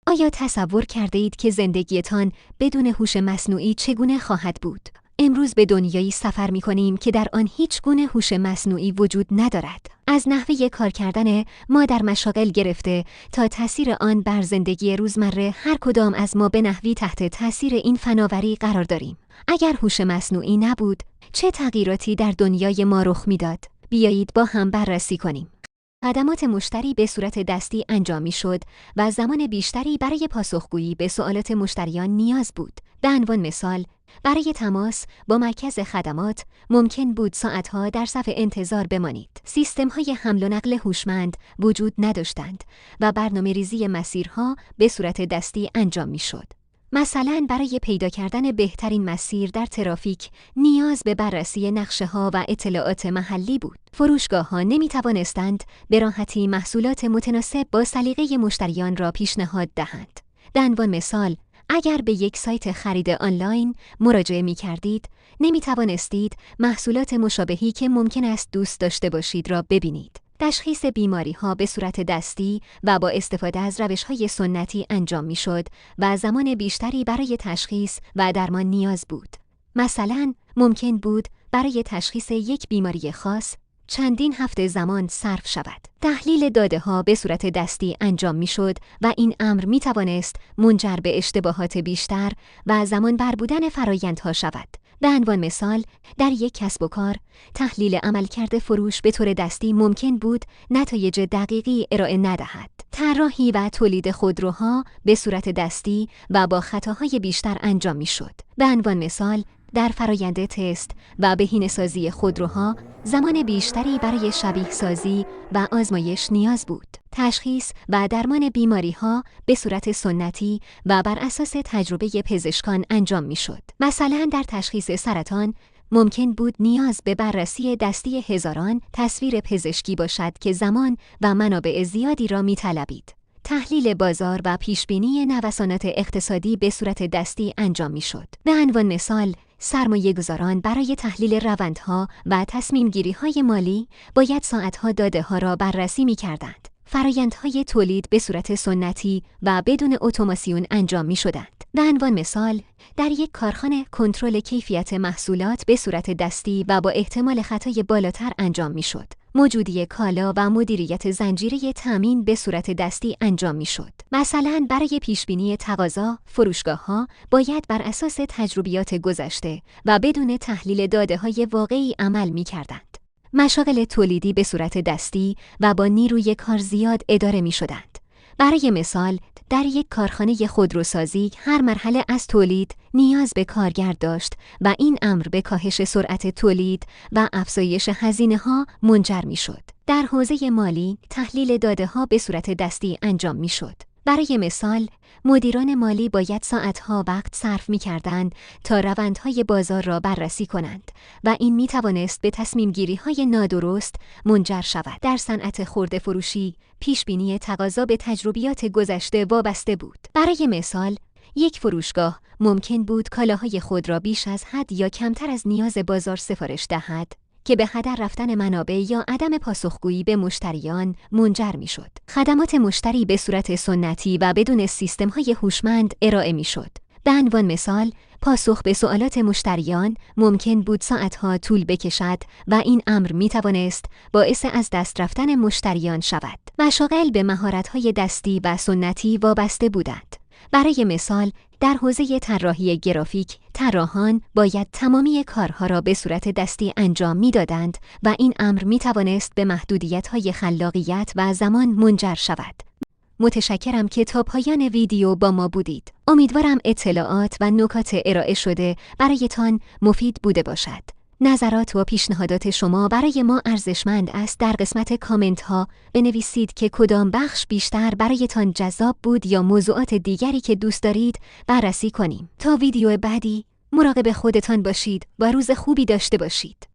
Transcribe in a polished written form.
آیا تصور کرده اید که زندگیتان بدون هوش مصنوعی چگونه خواهد بود؟ امروز به دنیایی سفر می‌کنیم که در آن هیچ گونه هوش مصنوعی وجود ندارد. از نحوه کار کردن ما در مشاغل گرفته تا تأثیر آن بر زندگی روزمره، هر کدام از ما به نحوی تحت تأثیر این فناوری قرار داریم. اگر هوش مصنوعی نبود، چه تغییراتی در دنیای ما رخ می‌داد؟ بیایید با هم بررسی کنیم. خدمات مشتری به صورت دستی انجام می‌شد و زمان بیشتری برای پاسخگویی به سوالات مشتریان نیاز بود. به عنوان مثال، برای تماس با مرکز خدمات ممکن بود ساعتها در صف انتظار بمانید. سیستم‌های حمل و نقل هوشمند وجود نداشتند و برنامه‌ریزی مسیرها به صورت دستی انجام می‌شد. مثلا برای پیدا کردن بهترین مسیر در ترافیک نیاز به بررسی نقشه‌ها و اطلاعات محلی بود. فروشگاه‌ها نمی‌توانستند به راحتی محصولات متناسب با سلیقه مشتریان را پیشنهاد دهند. به عنوان مثال، اگر به یک سایت خرید آنلاین مراجعه می‌کردید، نمی‌توانستید محصولات مشابهی که ممکن است دوست داشته باشید را ببینید. تشخیص بیماری‌ها به صورت دستی و با استفاده از روش‌های سنتی انجام می‌شد و زمان بیشتری برای تشخیص و درمان نیاز بود. مثلا ممکن بود برای تشخیص یک بیماری خاص چندین هفته زمان صرف شود. تحلیل داده‌ها به صورت دستی انجام می‌شد و این امر می‌توانست منجر به اشتباهات بیشتر و زمان بر بودن فرآیندها شود. به عنوان مثال، در یک کسب و کار، تحلیل عملکرد فروش به طور دستی ممکن بود نتایج دقیقی ارائه ندهد. طراحی و تولید خودروها به صورت دستی و با خطاهای بیشتر انجام می‌شد. به عنوان مثال، در فرآیند تست و بهینه‌سازی خودروها زمان بیشتری برای شبیه سازی و آزمایش نیاز بود. تشخیص و درمان بیماری‌ها به صورت سنتی و بر اساس تجربه پزشکان انجام می‌شد. مثلا در تشخیص سرطان ممکن بود نیاز به بررسی دستی هزاران تصویر پزشکی باشد که زمان و منابع زیادی را می‌طلبید. تحلیل بازار و پیشبینی نوسانات اقتصادی به صورت دستی انجام می‌شد. به عنوان مثال، سرمایه‌گذاران برای تحلیل روندها و تصمیم‌گیری‌های مالی باید ساعتها داده‌ها را بررسی می‌کردند. فرآیندهای تولید به صورت سنتی و بدون اتوماسیون انجام می‌شدند. به عنوان مثال، در یک کارخانه کنترل کیفیت محصولات به صورت دستی و با احتمال خطای بالاتر انجام می‌شد. موجودی کالا و مدیریت زنجیره تامین به صورت دستی انجام می‌شد. مثلا برای پیشبینی تقاضا، فروشگاه‌ها باید بر اساس تجربیات گذشته و بدون تحلیل داده‌های واقعی عمل می‌کردند. مشاغل تولیدی به صورت دستی و با نیروی کار زیاد اداره می‌شدند. برای مثال، در یک کارخانه خودروسازی هر مرحله از تولید نیاز به کارگر داشت و این امر به کاهش سرعت تولید و افزایش هزینه‌ها منجر می‌شد. در حوزه مالی، تحلیل داده‌ها به صورت دستی انجام می‌شد. برای مثال، مدیران مالی باید ساعتها وقت صرف می‌کردند تا روندهای بازار را بررسی کنند و این می‌توانست به تصمیم‌گیری‌های نادرست منجر شود. در صنعت خرده فروشی، پیشبینی تقاضا به تجربیات گذشته وابسته بود. برای مثال، یک فروشگاه ممکن بود کالاهای خود را بیش از حد یا کمتر از نیاز بازار سفارش دهد که به هدر رفتن منابع یا عدم پاسخگویی به مشتریان منجر می‌شد. خدمات مشتری به صورت سنتی و بدون سیستم‌های هوشمند ارائه می‌شد. به عنوان مثال، پاسخ به سوالات مشتریان ممکن بود ساعتها طول بکشد و این امر می‌توانست باعث از دست رفتن مشتریان شود. مشاغل به مهارت‌های دستی و سنتی وابسته بودند. برای مثال، در حوزه طراحی گرافیک، طراحان باید تمامی کارها را به صورت دستی انجام می‌دادند و این امر می‌توانست به محدودیت‌های خلاقیت و زمان منجر شود. متشکرم که تا پایان ویدیو با ما بودید. امیدوارم اطلاعات و نکات ارائه شده برایتان مفید بوده باشد. نظرات و پیشنهادات شما برای ما ارزشمند است. در قسمت کامنت ها بنویسید که کدام بخش بیشتر برایتان جذاب بود یا موضوعات دیگری که دوست دارید بررسی کنیم. تا ویدیو بعدی مراقب خودتان باشید و روز خوبی داشته باشید.